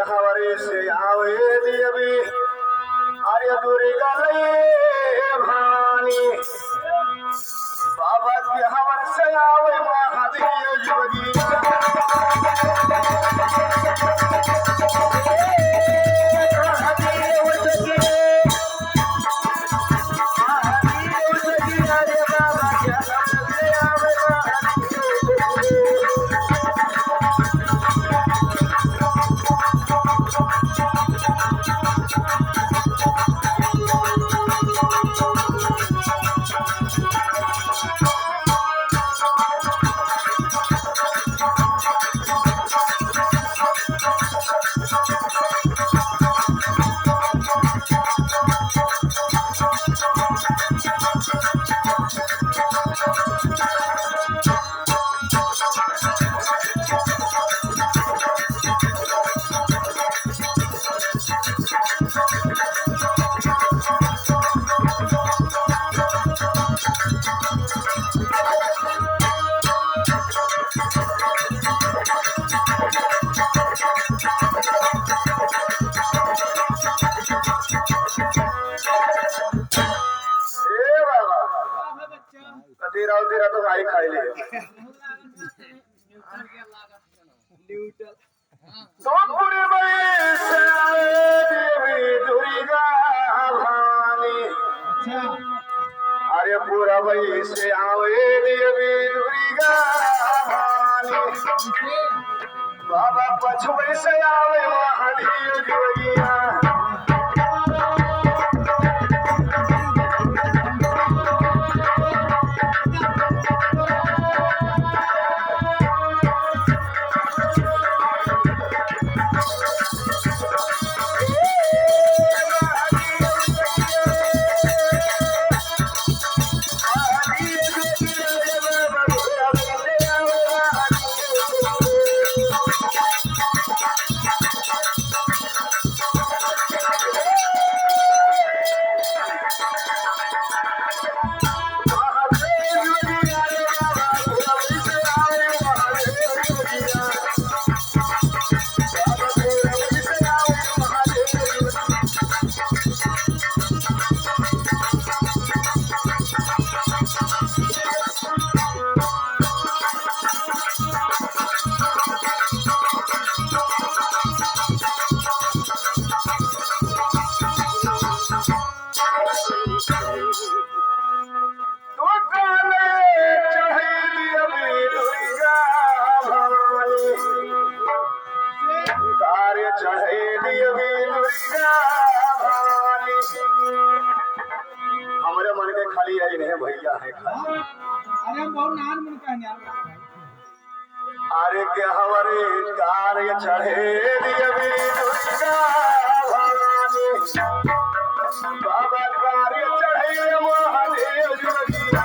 हमारे से आवे देवी आर्य दुर्गा भानी बाबा के हमारे से आवे महादेव योगी तेरा तो भाई खाई ले तो पूरे देवी दुर्गा भानी अरे पूरा भाई से आवे देवी दुर्गा भानी बाबा पछुए से आवे महादेव जोगिया हमारे मन के खाली आई नहीं भैया है खाली अरे बहुत नान मन का अरे के हमारे कार्य चढ़े देवी दुर्गा भवानी बाबा कार्य चढ़े महादेव जोगिया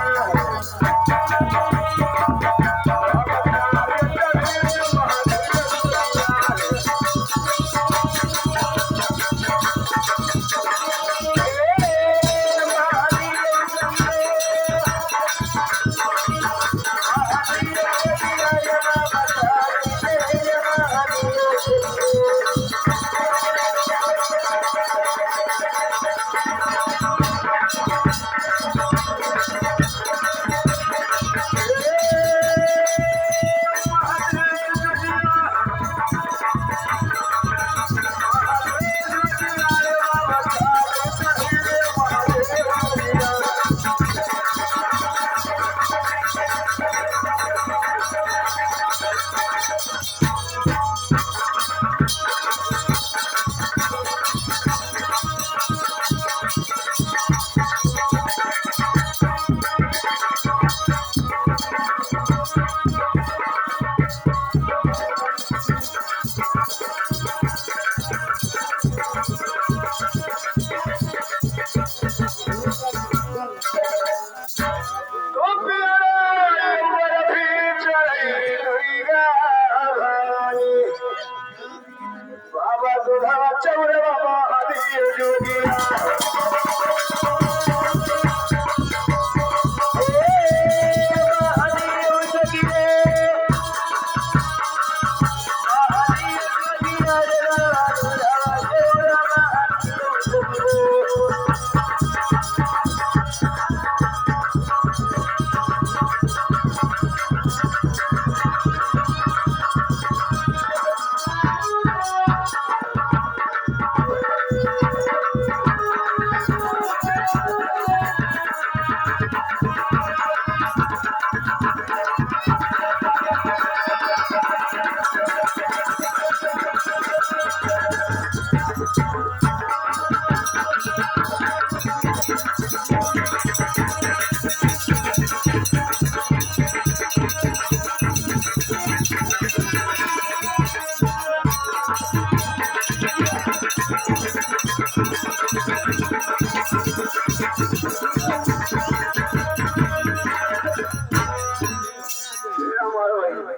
हमारे भाई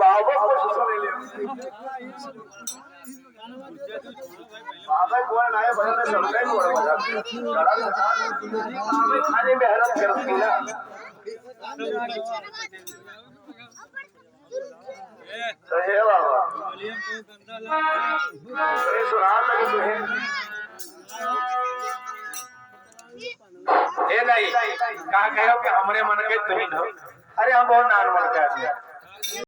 बाबा कुछ सुने ले बाबा कोण नाही बनवलं सगळं कोण बाबा खाली मेहनत करती ना तो हे बाबा ये सुना लगे तुझे ये नहीं कहा कहो कि हमरे मन के तुम अरे हम बहुत नान मन के